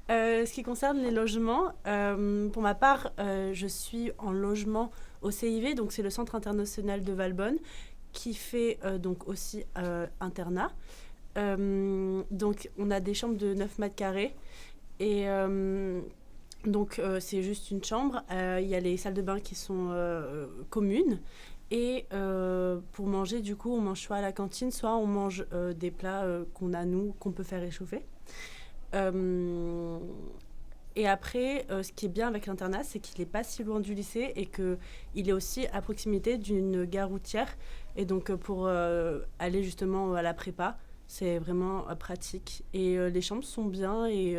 Ce qui concerne les logements, pour ma part, je suis en logement au CIV, donc c'est le Centre international de Valbonne, qui fait donc aussi internat. Donc on a des chambres de 9 mètres carrés et donc c'est juste une chambre. Il y a les salles de bain qui sont communes. Et pour manger, du coup, on mange soit à la cantine, soit on mange des plats qu'on a nous, qu'on peut faire réchauffer. Euh, et après, ce qui est bien avec l'internat, c'est qu'il n'est pas si loin du lycée et qu'il est aussi à proximité d'une gare routière. Et donc, pour aller justement à la prépa, c'est vraiment pratique. Et les chambres sont bien et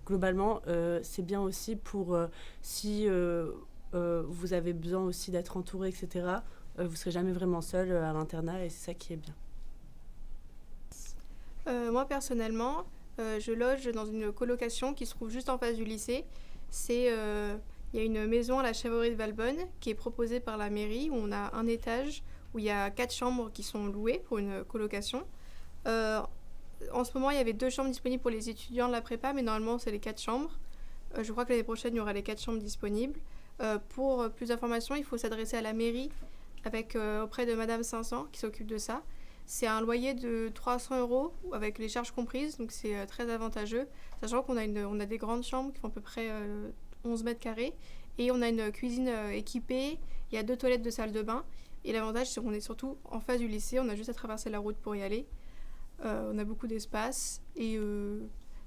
globalement, c'est bien aussi pour si vous avez besoin aussi d'être entouré, etc. Vous ne serez jamais vraiment seul à l'internat et c'est ça qui est bien. Moi personnellement, je loge dans une colocation qui se trouve juste en face du lycée. Il y a une maison à la Chèvrerie de Valbonne qui est proposée par la mairie où on a un étage où il y a 4 chambres qui sont louées pour une colocation. Euh, En ce moment, il y avait 2 chambres disponibles pour les étudiants de la prépa, mais normalement, c'est les 4 chambres. Je crois que l'année prochaine, il y aura les 4 chambres disponibles. Pour plus d'informations, il faut s'adresser à la mairie auprès de Madame 500 qui s'occupe de ça. C'est un loyer de 300 euros avec les charges comprises, donc c'est très avantageux. Sachant on a des grandes chambres qui font à peu près 11 mètres carrés et on a une cuisine équipée. Il y a 2 toilettes de salle de bain. Et l'avantage, c'est qu'on est surtout en face du lycée, on a juste à traverser la route pour y aller. On a beaucoup d'espace et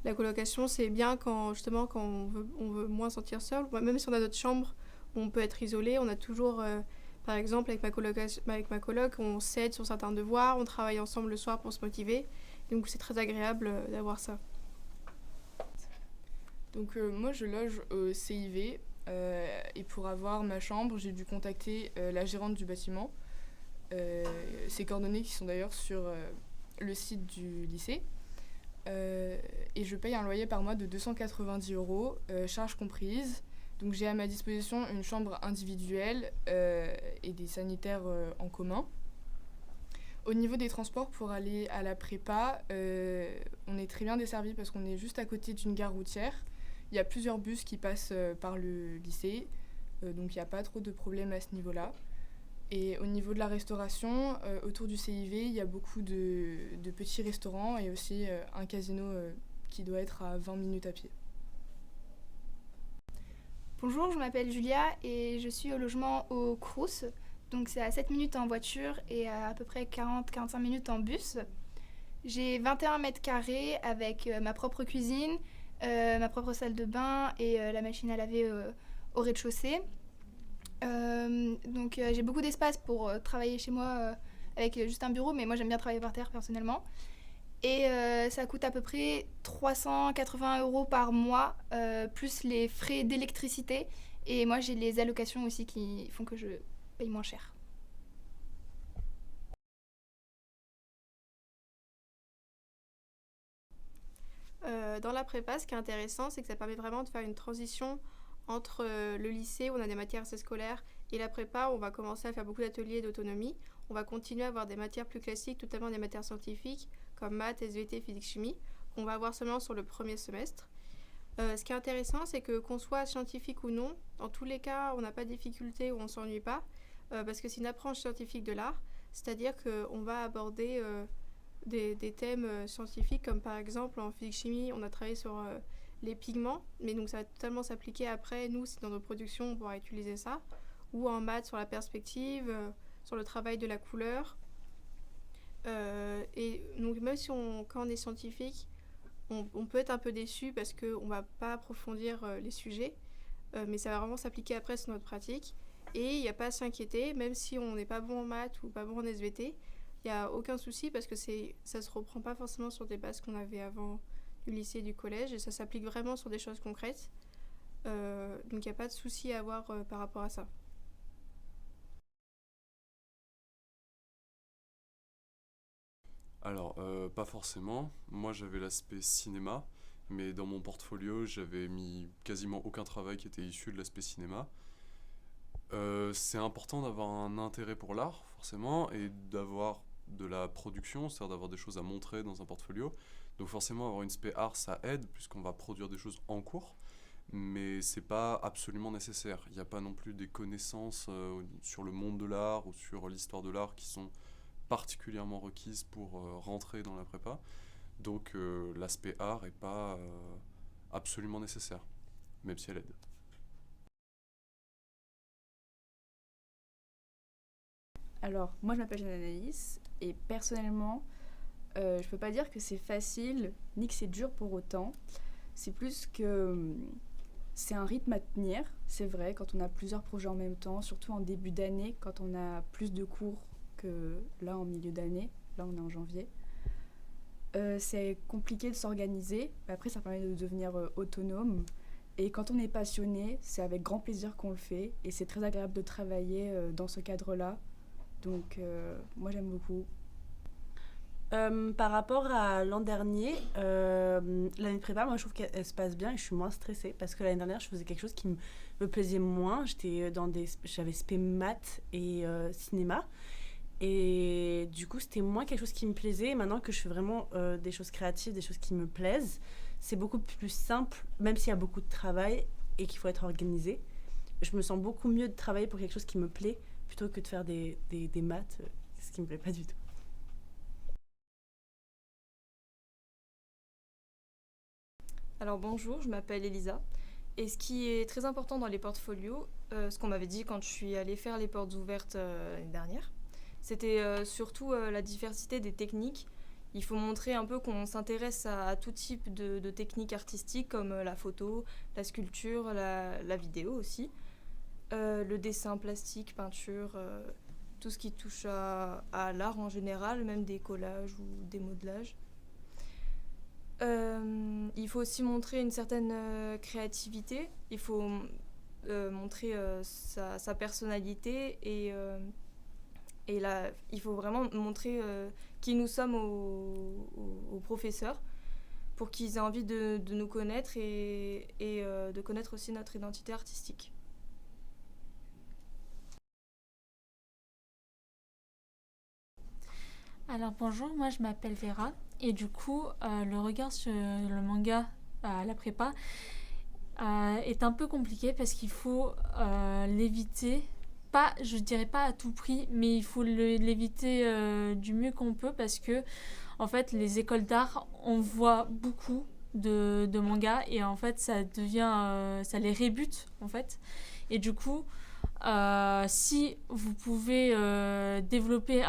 la colocation c'est bien quand justement quand on veut moins se sentir seul. Même si on a notre chambre où on peut être isolé, on a toujours par exemple avec ma coloc on s'aide sur certains devoirs, on travaille ensemble le soir pour se motiver. Donc c'est très agréable d'avoir ça. Donc moi je loge au CIV et pour avoir ma chambre j'ai dû contacter la gérante du bâtiment. Ses coordonnées qui sont d'ailleurs sur le site du lycée. Et je paye un loyer par mois de 290 euros, charges comprises. Donc j'ai à ma disposition une chambre individuelle et des sanitaires en commun. Au niveau des transports pour aller à la prépa, on est très bien desservi parce qu'on est juste à côté d'une gare routière. Il y a plusieurs bus qui passent par le lycée, donc il n'y a pas trop de problèmes à ce niveau-là. Et au niveau de la restauration, autour du CIV, il y a beaucoup de petits restaurants et aussi un casino qui doit être à 20 minutes à pied. Bonjour, je m'appelle Julia et je suis au logement au Crous. Donc c'est à 7 minutes en voiture et à peu près 40-45 minutes en bus. J'ai 21 mètres carrés avec ma propre cuisine, ma propre salle de bain et la machine à laver au rez-de-chaussée. J'ai beaucoup d'espace pour travailler chez moi avec juste un bureau, mais moi j'aime bien travailler par terre personnellement. Et ça coûte à peu près 380 euros par mois, plus les frais d'électricité. Et moi j'ai les allocations aussi qui font que je paye moins cher. Dans la prépa, ce qui est intéressant, c'est que ça permet vraiment de faire une transition entre le lycée, où on a des matières assez scolaires, et la prépa, où on va commencer à faire beaucoup d'ateliers d'autonomie. On va continuer à avoir des matières plus classiques, notamment des matières scientifiques, comme maths, SVT, physique, chimie, qu'on va avoir seulement sur le premier semestre. Ce qui est intéressant, c'est que qu'on soit scientifique ou non, dans tous les cas, on n'a pas de difficulté ou on ne s'ennuie pas, parce que c'est une approche scientifique de l'art, c'est-à-dire qu'on va aborder des thèmes scientifiques, comme par exemple en physique-chimie, on a travaillé sur les pigments, mais donc ça va totalement s'appliquer après, nous, si dans nos productions, on pourra utiliser ça, ou en maths sur la perspective, sur le travail de la couleur. Et donc même si quand on est scientifique, on peut être un peu déçu parce qu'on ne va pas approfondir les sujets, mais ça va vraiment s'appliquer après sur notre pratique. Et il n'y a pas à s'inquiéter, même si on n'est pas bon en maths ou pas bon en SVT, il n'y a aucun souci parce que ça ne se reprend pas forcément sur des bases qu'on avait avant du lycée et du collège, et ça s'applique vraiment sur des choses concrètes. Donc il n'y a pas de souci à avoir par rapport à ça. Alors, pas forcément. Moi, j'avais l'aspect cinéma, mais dans mon portfolio, j'avais mis quasiment aucun travail qui était issu de l'aspect cinéma. C'est important d'avoir un intérêt pour l'art, forcément, et d'avoir de la production, c'est-à-dire d'avoir des choses à montrer dans un portfolio. Donc forcément, avoir une spé art, ça aide, puisqu'on va produire des choses en cours, mais c'est pas absolument nécessaire. Il n'y a pas non plus des connaissances sur le monde de l'art ou sur l'histoire de l'art qui sont particulièrement requises pour rentrer dans la prépa. Donc l'aspect art est pas absolument nécessaire, même si elle aide. Alors, moi je m'appelle Jeanne Anaïs et personnellement, je peux pas dire que c'est facile ni que c'est dur pour autant. C'est plus que c'est un rythme à tenir, c'est vrai, quand on a plusieurs projets en même temps, surtout en début d'année, quand on a plus de cours que là en milieu d'année. Là, on est en janvier. C'est compliqué de s'organiser. Après, ça permet de devenir autonome. Et quand on est passionné, c'est avec grand plaisir qu'on le fait. Et c'est très agréable de travailler dans ce cadre-là. Donc, moi, j'aime beaucoup. Par rapport à l'an dernier, l'année de prépa, moi je trouve qu'elle se passe bien et je suis moins stressée parce que l'année dernière je faisais quelque chose qui me plaisait moins. J'avais spé maths et cinéma et du coup c'était moins quelque chose qui me plaisait. Et maintenant que je fais vraiment des choses créatives, des choses qui me plaisent, c'est beaucoup plus simple, même s'il y a beaucoup de travail et qu'il faut être organisé. Je me sens beaucoup mieux de travailler pour quelque chose qui me plaît plutôt que de faire des maths, ce qui me plaît pas du tout. Alors bonjour, je m'appelle Elisa. Et ce qui est très important dans les portfolios, ce qu'on m'avait dit quand je suis allée faire les portes ouvertes l'année dernière, c'était surtout la diversité des techniques. Il faut montrer un peu qu'on s'intéresse à tout type de techniques artistiques comme la photo, la sculpture, la vidéo aussi, le dessin plastique, peinture, tout ce qui touche à l'art en général, même des collages ou des modelages. Il faut aussi montrer une certaine créativité, il faut montrer sa personnalité et là, il faut vraiment montrer qui nous sommes aux professeurs pour qu'ils aient envie de nous connaître et de connaître aussi notre identité artistique. Alors bonjour, moi je m'appelle Vera et du coup le regard sur le manga à la prépa est un peu compliqué parce qu'il faut l'éviter, pas, je dirais pas à tout prix, mais il faut l'éviter du mieux qu'on peut parce que en fait les écoles d'art on voit beaucoup de mangas et en fait ça devient ça les rébute en fait et du coup si vous pouvez développer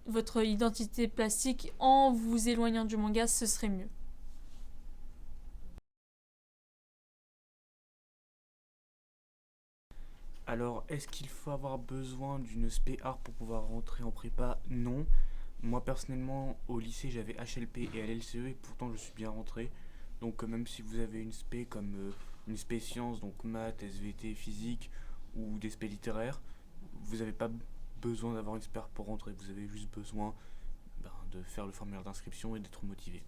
votre identité plastique en vous éloignant du manga, ce serait mieux. Alors, est-ce qu'il faut avoir besoin d'une spé art pour pouvoir rentrer en prépa? Non. Moi, personnellement, au lycée, j'avais HLP et LLCE et pourtant je suis bien rentré. Donc, même si vous avez une spé comme une spé sciences, donc maths, SVT, physique ou des spé littéraires, vous n'avez pas besoin d'avoir une spé art pour rentrer. Vous avez juste besoin de faire le formulaire d'inscription et d'être motivé.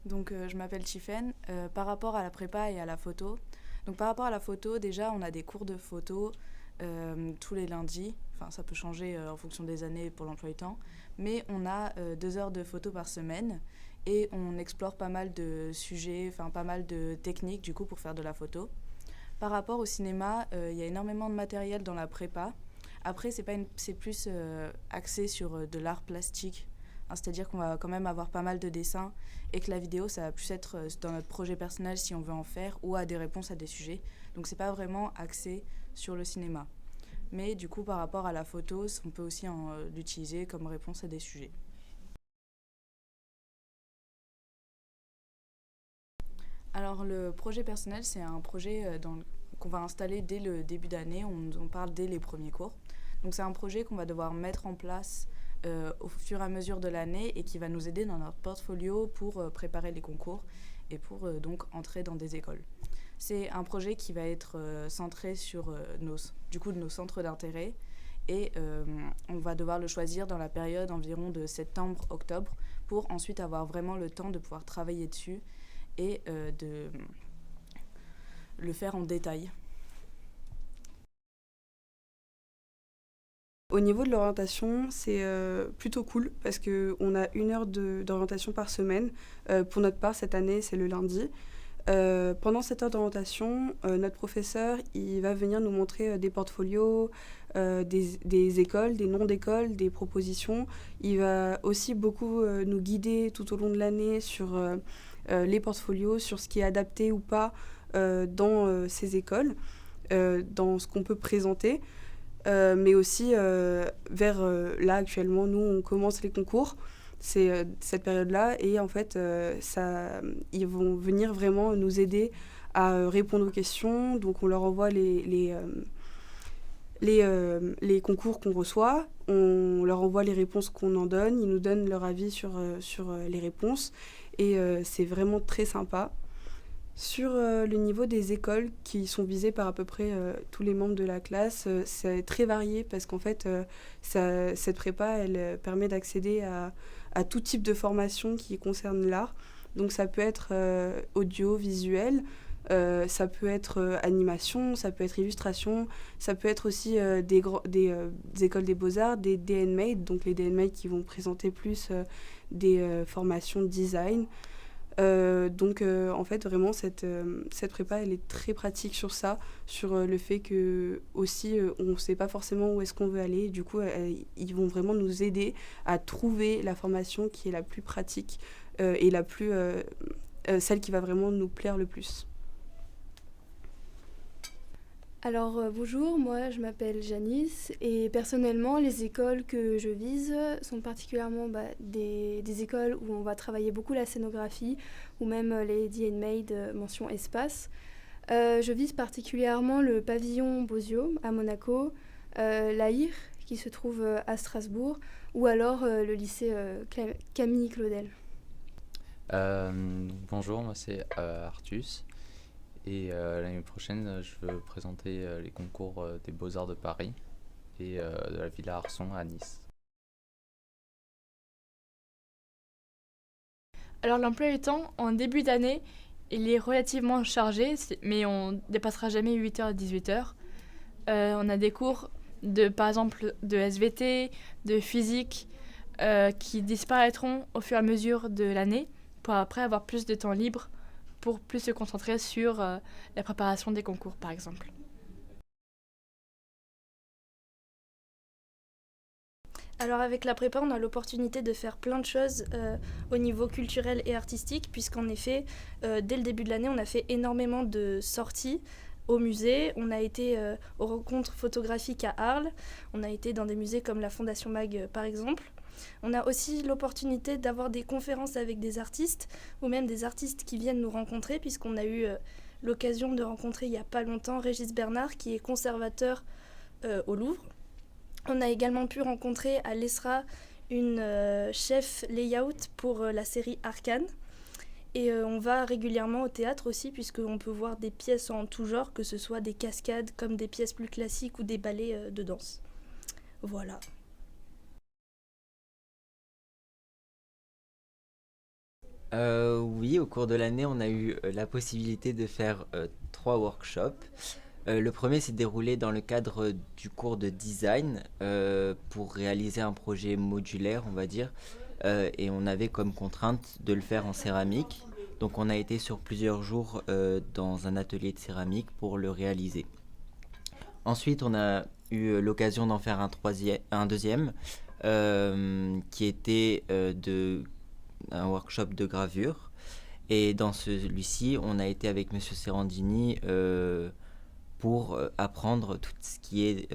Donc je m'appelle Tiffen. Par rapport à la prépa et à la photo, donc par rapport à la photo, déjà on a des cours de photo tous les lundis. Enfin ça peut changer en fonction des années pour l'emploi du temps, mais on a 2 heures de photo par semaine et on explore pas mal de sujets, enfin pas mal de techniques du coup pour faire de la photo. Par rapport au cinéma, il y a énormément de matériel dans la prépa. Après c'est plus axé sur de l'art plastique. C'est-à-dire qu'on va quand même avoir pas mal de dessins et que la vidéo, ça va plus être dans notre projet personnel si on veut en faire ou à des réponses à des sujets. Donc c'est pas vraiment axé sur le cinéma. Mais du coup, par rapport à la photo, on peut aussi l'utiliser comme réponse à des sujets. Alors le projet personnel, c'est un projet qu'on va installer dès le début d'année. On parle dès les premiers cours. Donc c'est un projet qu'on va devoir mettre en place au fur et à mesure de l'année et qui va nous aider dans notre portfolio pour préparer les concours et pour donc entrer dans des écoles. C'est un projet qui va être centré sur nos centres d'intérêt et on va devoir le choisir dans la période environ de septembre-octobre pour ensuite avoir vraiment le temps de pouvoir travailler dessus et de le faire en détail. Au niveau de l'orientation, c'est plutôt cool parce qu'on a 1 heure d'orientation par semaine. Pour notre part, cette année, c'est le lundi. Pendant cette heure d'orientation, notre professeur il va venir nous montrer des portfolios, des écoles, des noms d'écoles, des propositions. Il va aussi beaucoup nous guider tout au long de l'année sur les portfolios, sur ce qui est adapté ou pas dans ces écoles, dans ce qu'on peut présenter. Mais aussi vers là actuellement, nous on commence les concours, c'est cette période-là et en fait ils vont venir vraiment nous aider à répondre aux questions. Donc on leur envoie les concours qu'on reçoit, on leur envoie les réponses qu'on en donne, ils nous donnent leur avis sur les réponses et c'est vraiment très sympa. Sur le niveau des écoles qui sont visées par à peu près tous les membres de la classe, c'est très varié parce qu'en fait, cette prépa, elle permet d'accéder à tout type de formation qui concerne l'art. Donc ça peut être audio, visuel, ça peut être animation, ça peut être illustration, ça peut être aussi des écoles des beaux-arts, des DNMAID, donc les DNMAID qui vont présenter plus des formations design. Donc en fait vraiment cette prépa elle est très pratique sur ça, sur le fait que aussi on ne sait pas forcément où est-ce qu'on veut aller, du coup ils vont vraiment nous aider à trouver la formation qui est la plus pratique et la plus celle qui va vraiment nous plaire le plus. Alors bonjour, moi je m'appelle Janice et personnellement les écoles que je vise sont particulièrement des écoles où on va travailler beaucoup la scénographie ou même les DNMAID mention espace. Je vise particulièrement le pavillon Bozio à Monaco, l'AIR qui se trouve à Strasbourg ou alors le lycée Camille Claudel. Bonjour, moi c'est Artus. Et l'année prochaine, je veux présenter les concours des Beaux-Arts de Paris et de la Villa Arson à Nice. Alors l'emploi du temps, en début d'année, il est relativement chargé, mais on ne dépassera jamais 8h à 18h. On a des cours, par exemple, de SVT, de physique, qui disparaîtront au fur et à mesure de l'année, pour après avoir plus de temps libre pour plus se concentrer sur la préparation des concours, par exemple. Alors avec la prépa, on a l'opportunité de faire plein de choses au niveau culturel et artistique, puisqu'en effet, dès le début de l'année, on a fait énormément de sorties au musée. On a été aux rencontres photographiques à Arles, on a été dans des musées comme la Fondation Mag, par exemple. On a aussi l'opportunité d'avoir des conférences avec des artistes ou même des artistes qui viennent nous rencontrer, puisqu'on a eu l'occasion de rencontrer il n'y a pas longtemps Régis Bernard qui est conservateur au Louvre. On a également pu rencontrer à l'ESRA une chef layout pour la série Arcane. Et on va régulièrement au théâtre aussi, puisqu'on peut voir des pièces en tout genre, que ce soit des cascades comme des pièces plus classiques ou des ballets de danse. Voilà. Oui, au cours de l'année, on a eu la possibilité de faire 3 workshops. Le premier s'est déroulé dans le cadre du cours de design pour réaliser un projet modulaire, on va dire, et on avait comme contrainte de le faire en céramique. Donc on a été sur plusieurs jours dans un atelier de céramique pour le réaliser. Ensuite, on a eu l'occasion d'en faire un deuxième qui était un workshop de gravure. Et dans celui-ci, on a été avec Monsieur Serrandini pour apprendre tout ce qui est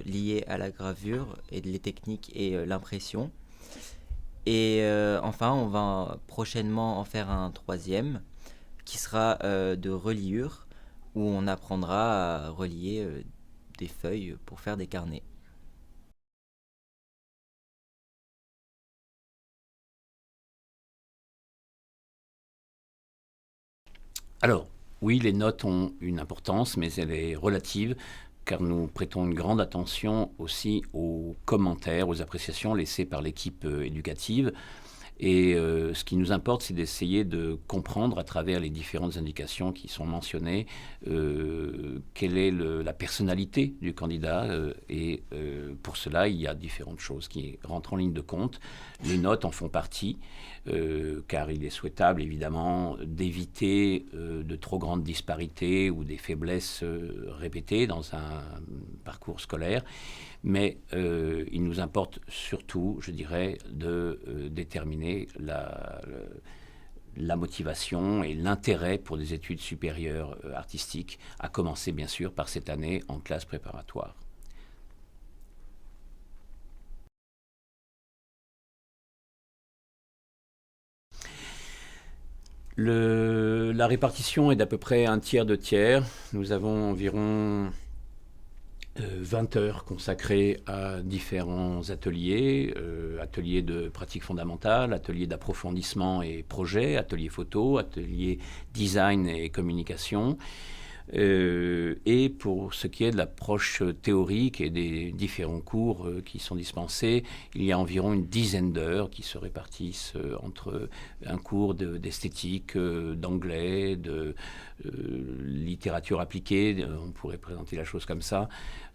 lié à la gravure et les techniques et l'impression. Et enfin, on va prochainement en faire un troisième qui sera de reliure, où on apprendra à relier des feuilles pour faire des carnets. Alors, oui, les notes ont une importance, mais elle est relative, car nous prêtons une grande attention aussi aux commentaires, aux appréciations laissées par l'équipe éducative. Et ce qui nous importe, c'est d'essayer de comprendre à travers les différentes indications qui sont mentionnées quelle est la personnalité du candidat. Et pour cela, il y a différentes choses qui rentrent en ligne de compte. Les notes en font partie, car il est souhaitable évidemment d'éviter de trop grandes disparités ou des faiblesses répétées dans un parcours scolaire. Mais il nous importe surtout, je dirais, de déterminer la motivation et l'intérêt pour des études supérieures artistiques, à commencer bien sûr par cette année en classe préparatoire. La répartition est d'à peu près un tiers, 2 tiers. Nous avons environ 20 heures consacrées à différents ateliers, ateliers de pratique fondamentale, ateliers d'approfondissement et projet, ateliers photo, ateliers design et communication. Et pour ce qui est de l'approche théorique et des différents cours qui sont dispensés, il y a environ une dizaine d'heures qui se répartissent entre un cours d'esthétique, d'anglais, de littérature appliquée, on pourrait présenter la chose comme ça,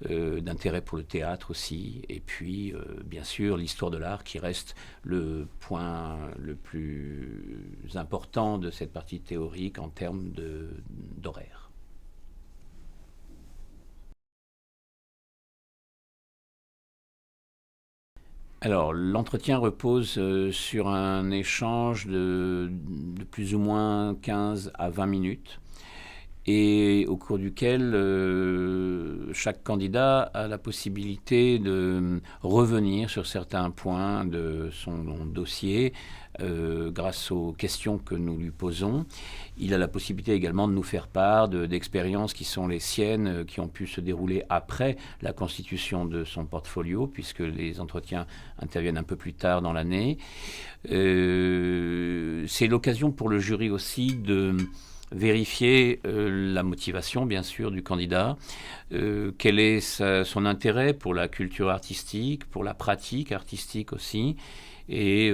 d'intérêt pour le théâtre aussi, et puis bien sûr l'histoire de l'art qui reste le point le plus important de cette partie théorique en termes d'horaire. Alors, l'entretien repose sur un échange de plus ou moins 15 à 20 minutes et au cours duquel chaque candidat a la possibilité de revenir sur certains points de son dossier grâce aux questions que nous lui posons. Il a la possibilité également de nous faire part d'expériences qui sont les siennes, qui ont pu se dérouler après la constitution de son portfolio, puisque les entretiens interviennent un peu plus tard dans l'année. C'est l'occasion pour le jury aussi de vérifier la motivation, bien sûr, du candidat, quel est son intérêt pour la culture artistique, pour la pratique artistique aussi, et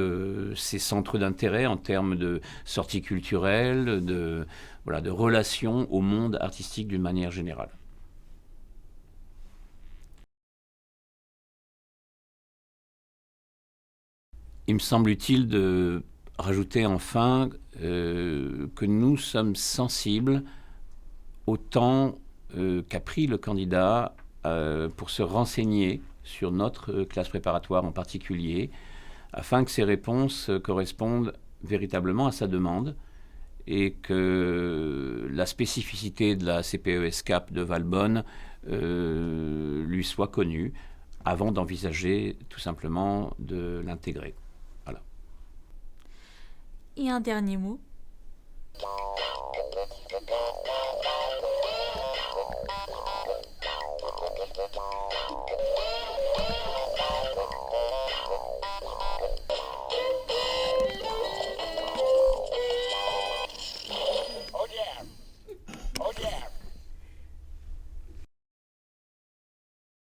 ses centres d'intérêt en termes de sorties culturelles, de relations au monde artistique d'une manière générale. Il me semble utile de rajouter enfin que nous sommes sensibles au temps qu'a pris le candidat pour se renseigner sur notre classe préparatoire en particulier, afin que ses réponses correspondent véritablement à sa demande et que la spécificité de la CPES-CAP de Valbonne lui soit connue avant d'envisager tout simplement de l'intégrer. Voilà. Et un dernier mot.